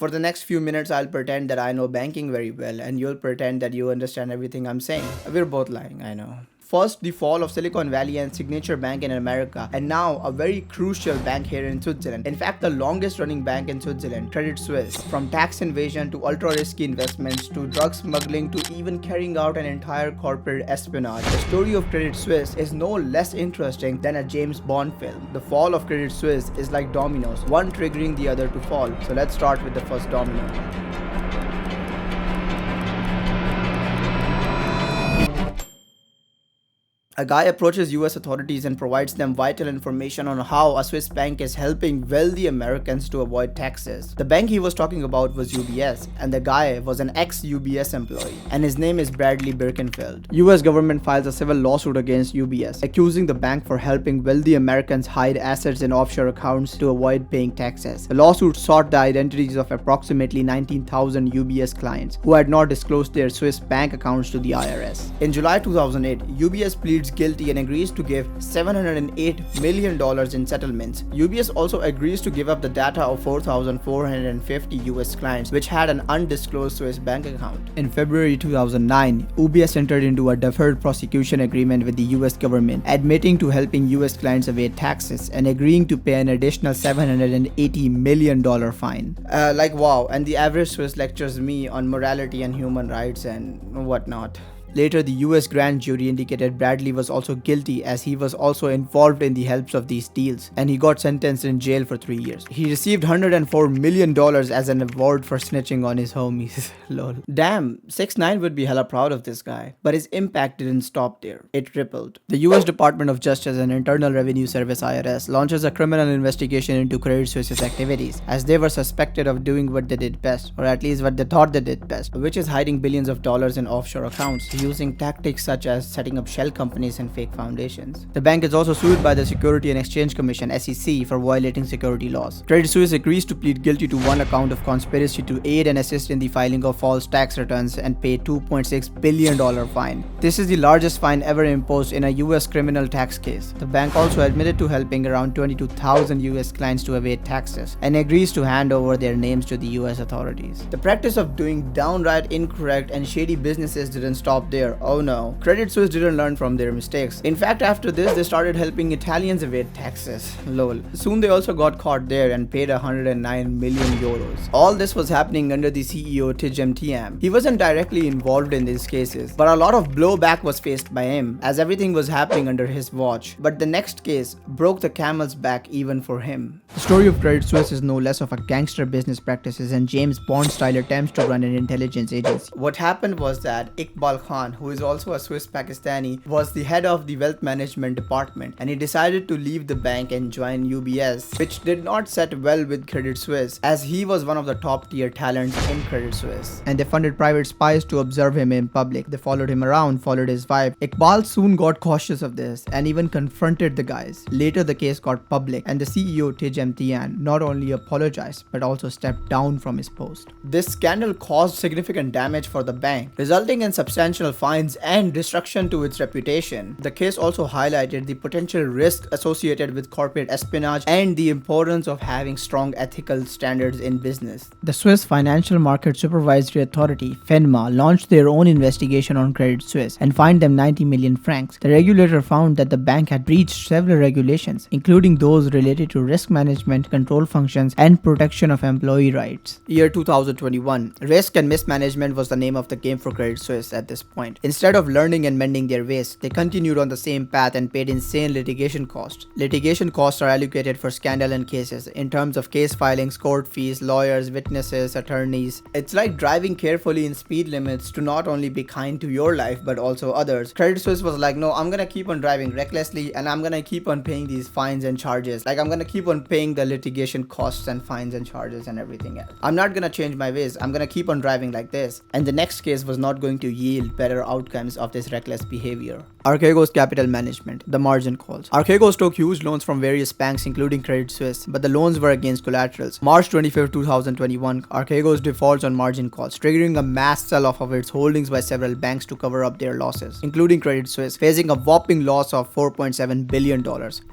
For the next few minutes, I'll pretend that I know banking very well, and you'll pretend that you understand everything I'm saying. We're both lying, I know. First, the fall of Silicon Valley and Signature Bank in America, and now a very crucial bank here in Switzerland. In fact, the longest running bank in Switzerland, Credit Suisse. From tax invasion to ultra risky investments to drug smuggling to even carrying out an entire corporate espionage, the story of Credit Suisse is no less interesting than a James Bond film. The fall of Credit Suisse is like dominoes, one triggering the other to fall. So let's start with the first domino. A guy approaches US authorities and provides them vital information on how a Swiss bank is helping wealthy Americans to avoid taxes. The bank he was talking about was UBS, and the guy was an ex-UBS employee, and his name is Bradley Birkenfeld. US government files a civil lawsuit against UBS, accusing the bank for helping wealthy Americans hide assets in offshore accounts to avoid paying taxes. The lawsuit sought the identities of approximately 19,000 UBS clients who had not disclosed their Swiss bank accounts to the IRS. In July 2008, UBS pleads guilty and agrees to give $708 million in settlements. UBS also agrees to give up the data of 4,450 US clients which had an undisclosed Swiss bank account. In February 2009, UBS entered into a deferred prosecution agreement with the US government, admitting to helping US clients evade taxes and agreeing to pay an additional $780 million fine. Wow, and the average Swiss lectures me on morality and human rights and whatnot. Later, the US grand jury indicated Bradley was also guilty as he was also involved in the helps of these deals, and he got sentenced in jail for 3 years. He received $104 million as an award for snitching on his homies. Lol. Damn, 6ix9ine would be hella proud of this guy. But his impact didn't stop there. It rippled. The US Department of Justice and Internal Revenue Service IRS launches a criminal investigation into Credit Suisse's activities, as they were suspected of doing what they did best, or at least what they thought they did best, which is hiding billions of dollars in offshore accounts, using tactics such as setting up shell companies and fake foundations. The bank is also sued by the Security and Exchange Commission (SEC) for violating security laws. Credit Suisse agrees to plead guilty to one account of conspiracy to aid and assist in the filing of false tax returns and pay $2.6 billion fine. This is the largest fine ever imposed in a US criminal tax case. The bank also admitted to helping around 22,000 US clients to evade taxes and agrees to hand over their names to the US authorities. The practice of doing downright incorrect and shady businesses didn't stop there. Oh no, Credit Suisse didn't learn from their mistakes. In fact, after this, they started helping Italians evade taxes. Lol. Soon they also got caught there and paid 109 million euros. All this was happening under the CEO Tidjam Thiam. He wasn't directly involved in these cases, but a lot of blowback was faced by him, as everything was happening under his watch. But the next case broke the camel's back even for him. The story of Credit Suisse is no less of a gangster business practices and James Bond style attempts to run an intelligence agency. What happened was that Iqbal Khan, who is also a Swiss Pakistani, was the head of the wealth management department, and he decided to leave the bank and join UBS, which did not set well with Credit Suisse as he was one of the top tier talents in Credit Suisse, and they funded private spies to observe him in public. They followed him around, followed his wife. Iqbal soon got cautious of this and even confronted the guys. Later the case got public and the CEO Tidjam Thiam not only apologized but also stepped down from his post. This scandal caused significant damage for the bank, resulting in substantial fines and destruction to its reputation. The case also highlighted the potential risk associated with corporate espionage and the importance of having strong ethical standards in business. The Swiss Financial Market Supervisory Authority, FINMA, launched their own investigation on Credit Suisse and fined them 90 million francs. The regulator found that the bank had breached several regulations, including those related to risk management, control functions, and protection of employee rights. Year 2021. Risk and mismanagement was the name of the game for Credit Suisse at this point. Instead of learning and mending their ways, they continued on the same path and paid insane litigation costs. Litigation costs are allocated for scandal and cases in terms of case filings, court fees, lawyers, witnesses, attorneys. It's like driving carefully in speed limits to not only be kind to your life but also others. Credit Suisse was like, no, I'm gonna keep on driving recklessly and I'm gonna keep on paying these fines and charges. Like, I'm gonna keep on paying the litigation costs and fines and charges and everything else. I'm not gonna change my ways. I'm gonna keep on driving like this. And the next case was not going to yield better outcomes of this reckless behavior. Archegos Capital Management, the margin calls. Archegos took huge loans from various banks including Credit Suisse, but the loans were against collaterals. March 25, 2021, Archegos defaults on margin calls, triggering a mass sell-off of its holdings by several banks to cover up their losses, including Credit Suisse, facing a whopping loss of $4.7 billion.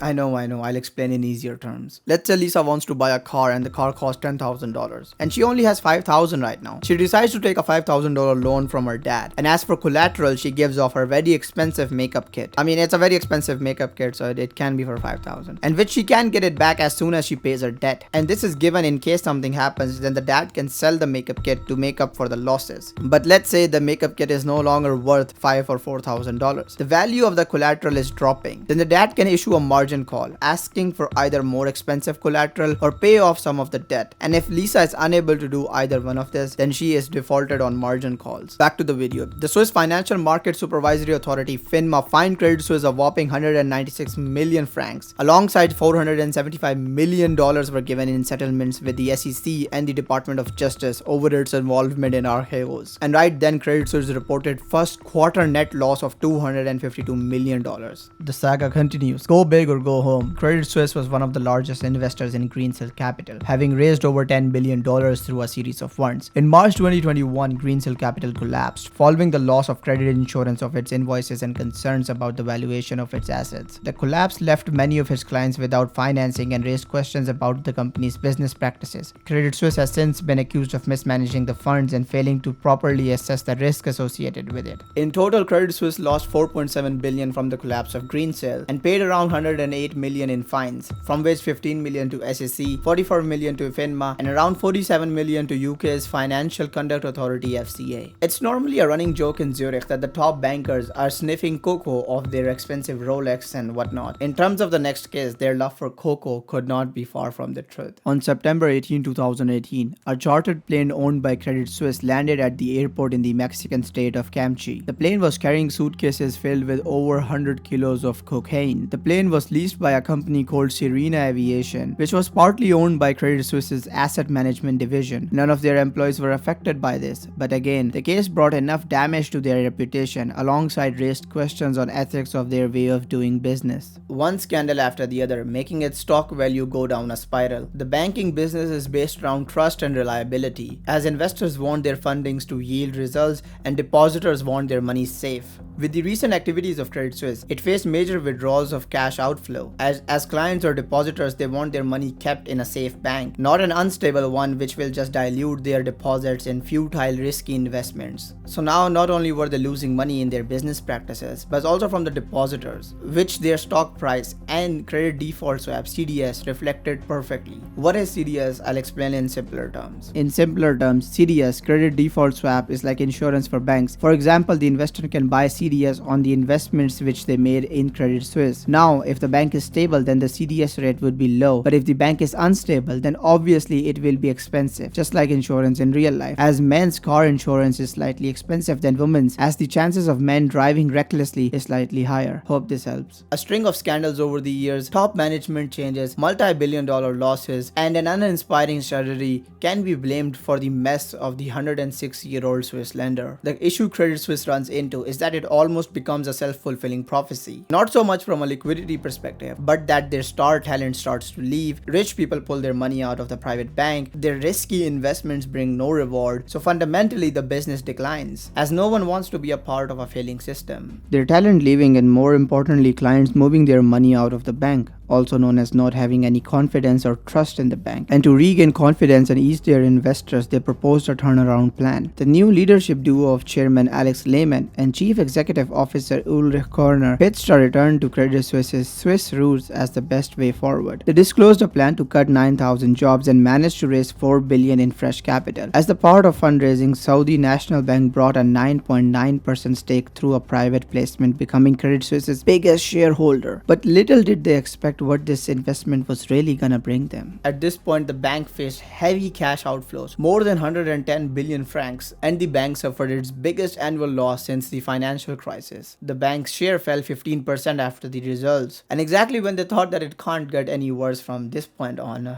I know, I'll explain in easier terms. Let's say Lisa wants to buy a car and the car costs $10,000 and she only has $5,000 right now. She decides to take a $5,000 loan from her dad, and as for collateral, she gives off her very expensive makeup kit. I mean, it's a very expensive makeup kit, so it can be for $5,000, and which she can get it back as soon as she pays her debt. And this is given in case something happens, then the dad can sell the makeup kit to make up for the losses. But let's say the makeup kit is no longer worth $5,000 or $4,000. The value of the collateral is dropping. Then the dad can issue a margin call, asking for either more expensive collateral or pay off some of the debt. And if Lisa is unable to do either one of this, then she is defaulted on margin calls. Back to the video. The Swiss Financial Market Supervisory Authority FINMA fined Credit Suisse a whopping 196 million francs. Alongside $475 million were given in settlements with the SEC and the Department of Justice over its involvement in Archegos. And right then, Credit Suisse reported first quarter net loss of $252 million. The saga continues. Go big or go home. Credit Suisse was one of the largest investors in Greensill Capital, having raised over $10 billion through a series of funds. In March 2021, Greensill Capital collapsed, following the loss of credit insurance of its invoices and concerns about the valuation of its assets. The collapse left many of its clients without financing and raised questions about the company's business practices. Credit Suisse has since been accused of mismanaging the funds and failing to properly assess the risk associated with it. In total, Credit Suisse lost $4.7 billion from the collapse of Greensill and paid around $108 million in fines, from which $15 million to SEC, $44 million to FINMA, and around $47 million to UK's Financial Conduct Authority (FCA). It's normally a running joke in Zurich that the top bankers are sniffing cocoa off their expensive Rolex and whatnot. In terms of the next case, their love for cocoa could not be far from the truth. On September 18, 2018, a chartered plane owned by Credit Suisse landed at the airport in the Mexican state of Campeche. The plane was carrying suitcases filled with over 100 kilos of cocaine. The plane was leased by a company called Serena Aviation, which was partly owned by Credit Suisse's asset management division. None of their employees were affected by this, but again, the case brought enough damage to their reputation alongside raised questions on ethics of their way of doing business. One scandal after the other, making its stock value go down a spiral. The banking business is based around trust and reliability, as investors want their fundings to yield results and depositors want their money safe. With the recent activities of Credit Suisse, it faced major withdrawals of cash outflow. As clients or depositors, they want their money kept in a safe bank, not an unstable one which will just dilute their deposits in futile, risky investments. So now not only were they losing money in their business practices, but also from the depositors, which their stock price and credit default swap (CDS) reflected perfectly. What is CDS? I'll explain in simpler terms. In simpler terms, CDS, credit default swap, is like insurance for banks. For example, the investor can buy CDS on the investments which they made in Credit Suisse. Now, if the bank is stable, then the CDS rate would be low, but if the bank is unstable, then obviously it will be expensive, just like insurance in real life. As men's car insurance is slightly expensive than women's, as the chances of men driving recklessly is slightly higher. Hope this helps. A string of scandals over the years, top management changes, multi-billion-dollar losses, and an uninspiring strategy can be blamed for the mess of the 106-year-old Swiss lender. The issue Credit Suisse runs into is that it almost becomes a self-fulfilling prophecy. Not so much from a liquidity perspective, but that their star talent starts to leave, rich people pull their money out of the private bank, their risky investments bring no reward, so fundamentally the business declines, as no one wants to be a part of a failing system. Their talent leaving, and more importantly, clients moving their money out of the bank, also known as not having any confidence or trust in the bank. And to regain confidence and ease their investors, they proposed a turnaround plan. The new leadership duo of Chairman Alex Lehmann and Chief Executive Officer Ulrich Körner pitched a return to Credit Suisse's Swiss roots as the best way forward. They disclosed a plan to cut 9,000 jobs and managed to raise $4 billion in fresh capital. As the part of fundraising, Saudi National Bank brought a 9.9% stake through a private placement, becoming Credit Suisse's biggest shareholder. But little did they expect expect what this investment was really gonna bring them. At this point, the bank faced heavy cash outflows, more than 110 billion francs, and the bank suffered its biggest annual loss since the financial crisis. The bank's share fell 15% after the results, and exactly when they thought that it can't get any worse from this point on.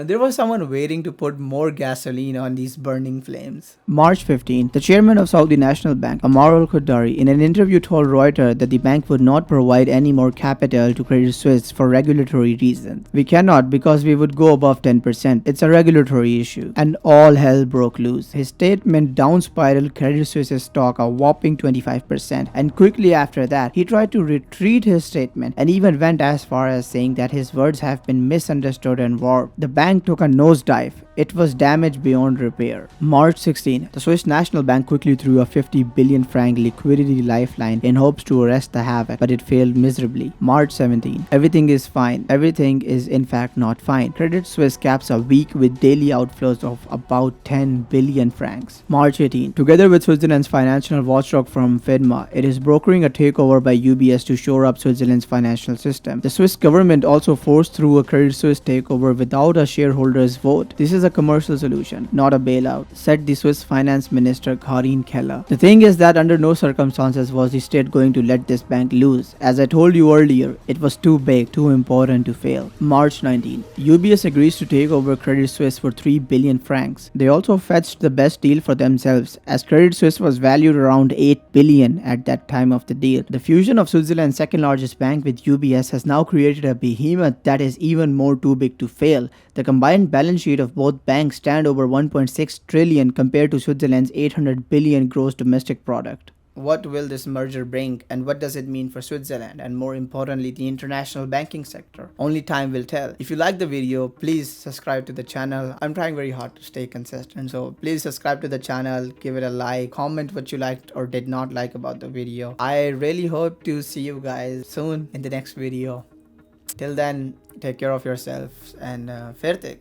There was someone waiting to put more gasoline on these burning flames. March 15, the chairman of Saudi National Bank, Amar al-Qadari, in an interview told Reuters that the bank would not provide any more capital to Credit Suisse for regulatory reasons. We cannot because we would go above 10%. It's a regulatory issue. And all hell broke loose. His statement down-spiraled Credit Suisse's stock a whopping 25%, and quickly after that, he tried to retreat his statement and even went as far as saying that his words have been misunderstood and warped. The bank took a nosedive. It was damaged beyond repair. March 16, the Swiss National Bank quickly threw a 50 billion franc liquidity lifeline in hopes to arrest the havoc, but it failed miserably. March 17, everything is fine. Everything is in fact not fine. Credit Suisse caps a week with daily outflows of about 10 billion francs. March 18, together with Switzerland's financial watchdog firm FINMA, it is brokering a takeover by UBS to shore up Switzerland's financial system. The Swiss government also forced through a Credit Suisse takeover without a shareholders' vote. This is a commercial solution, not a bailout, said the Swiss Finance Minister Karin Keller. The thing is that under no circumstances was the state going to let this bank lose. As I told you earlier, it was too big, too important to fail. March 19, UBS agrees to take over Credit Suisse for 3 billion francs. They also fetched the best deal for themselves, as Credit Suisse was valued around 8 billion at that time of the deal. The fusion of Switzerland's second largest bank with UBS has now created a behemoth that is even more too big to fail. The combined balance sheet of both banks stand over 1.6 trillion compared to Switzerland's 800 billion gross domestic product. What will this merger bring, and what does it mean for Switzerland, and more importantly the international banking sector? Only time will tell. If you like the video, please subscribe to the channel. I'm trying very hard to stay consistent, so please subscribe to the channel, give it a like, comment what you liked or did not like about the video. I really hope to see you guys soon in the next video. Till then, take care of yourselves and fertig.